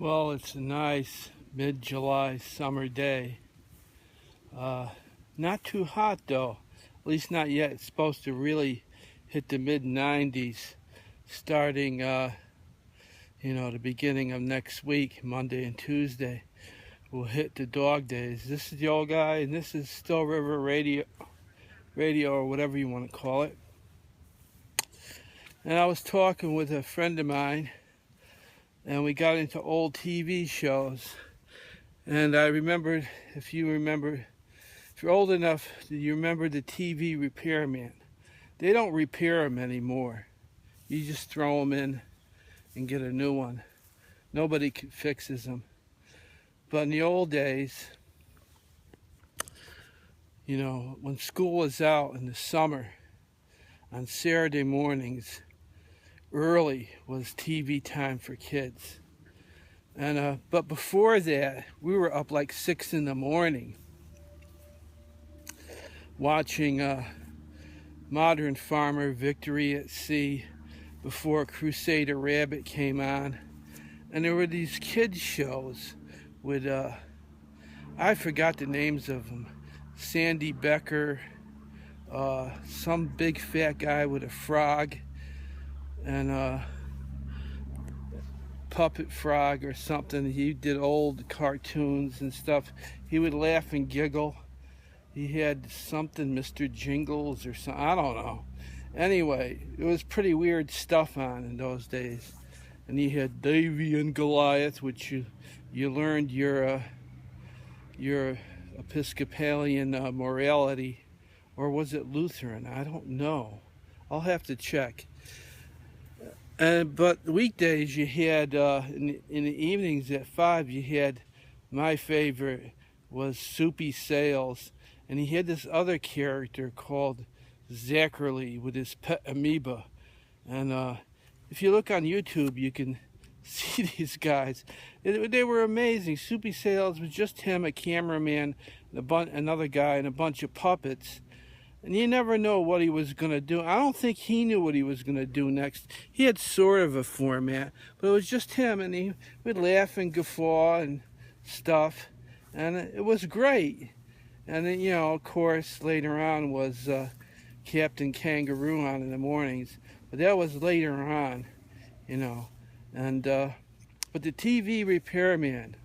Well, it's a nice mid-July summer day. Not too hot though, at least not yet. It's supposed to really hit the mid-90s starting, the beginning of next week, Monday and Tuesday. We'll hit the dog days. This is the old guy, and this is Still River Radio, or whatever you want to call it. And I was talking with a friend of mine, and we got into old TV shows. And I remembered, if you're old enough, you remember the TV repairman. They don't repair them anymore. You just throw them in and get a new one. Nobody fixes them. But in the old days, when school was out in the summer, on Saturday mornings, early was TV time for kids. And but before that, we were up like 6 in the morning watching Modern Farmer, Victory at Sea, before Crusader Rabbit came on. And there were these kids shows with I forgot the names of them. Sandy Becker, some big fat guy with a frog, and Puppet Frog or something. He did old cartoons and stuff. He would laugh and giggle. He had something, Mr. Jingles or something, I don't know. Anyway, it was pretty weird stuff on in those days. And he had Davy and Goliath, which you learned your Episcopalian morality, or was it Lutheran? I don't know. I'll have to check. But weekdays you had, in the evenings at 5, you had, my favorite was Soupy Sales. And he had this other character called Zachary with his pet amoeba. And if you look on YouTube, you can see these guys. They were amazing. Soupy Sales was just him, a cameraman, another guy, and a bunch of puppets. And you never know what he was going to do. I don't think he knew what he was going to do next. He had sort of a format, but it was just him, and he would laugh and guffaw and stuff. And it was great. And then, of course, later on was Captain Kangaroo on in the mornings. But that was later on, And but the TV repairman,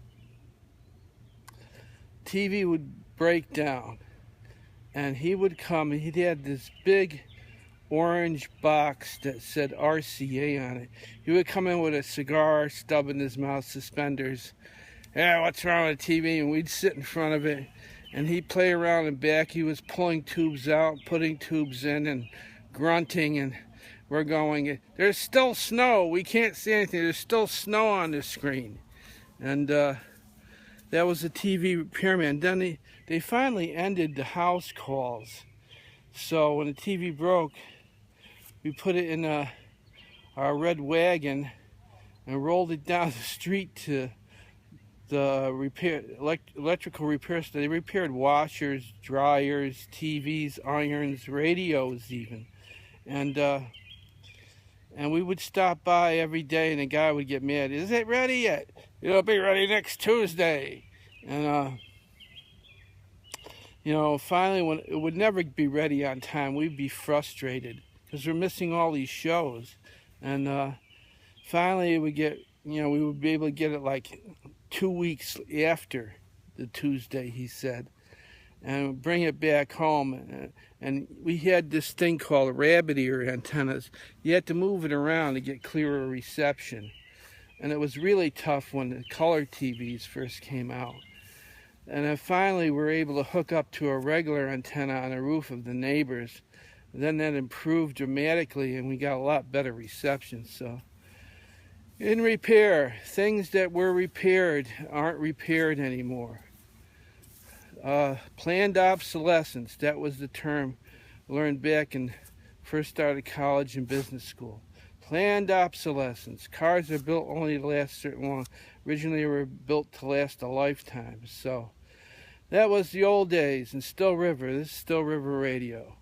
TV would break down. And he would come, and he had this big orange box that said RCA on it. He would come in with a cigar stub in his mouth, suspenders. Yeah, what's wrong with the TV? And we'd sit in front of it, and he'd play around and back. He was pulling tubes out, putting tubes in, and grunting, and we're going, there's still snow. We can't see anything. There's still snow on the screen. And that was the TV repairman. Then they finally ended the house calls. So when the TV broke, we put it in our red wagon and rolled it down the street to the electrical repair store. They repaired washers, dryers, TVs, irons, radios even. And we would stop by every day, and the guy would get mad. Is it ready yet? It'll be ready next Tuesday. And finally, when it would never be ready on time, we'd be frustrated because we're missing all these shows. And finally, we would be able to get it like 2 weeks after the Tuesday, he said, and bring it back home. And we had this thing called rabbit ear antennas. You had to move it around to get clearer reception. And it was really tough when the color TVs first came out. And then finally we were able to hook up to a regular antenna on the roof of the neighbors. Then that improved dramatically, and we got a lot better reception. So in repair, things that were repaired aren't repaired anymore. Planned obsolescence, that was the term learned back in first started college and business school. Planned obsolescence. Cars are built only to last certain long. Originally they were built to last a lifetime. So that was the old days in Still River. This is Still River Radio.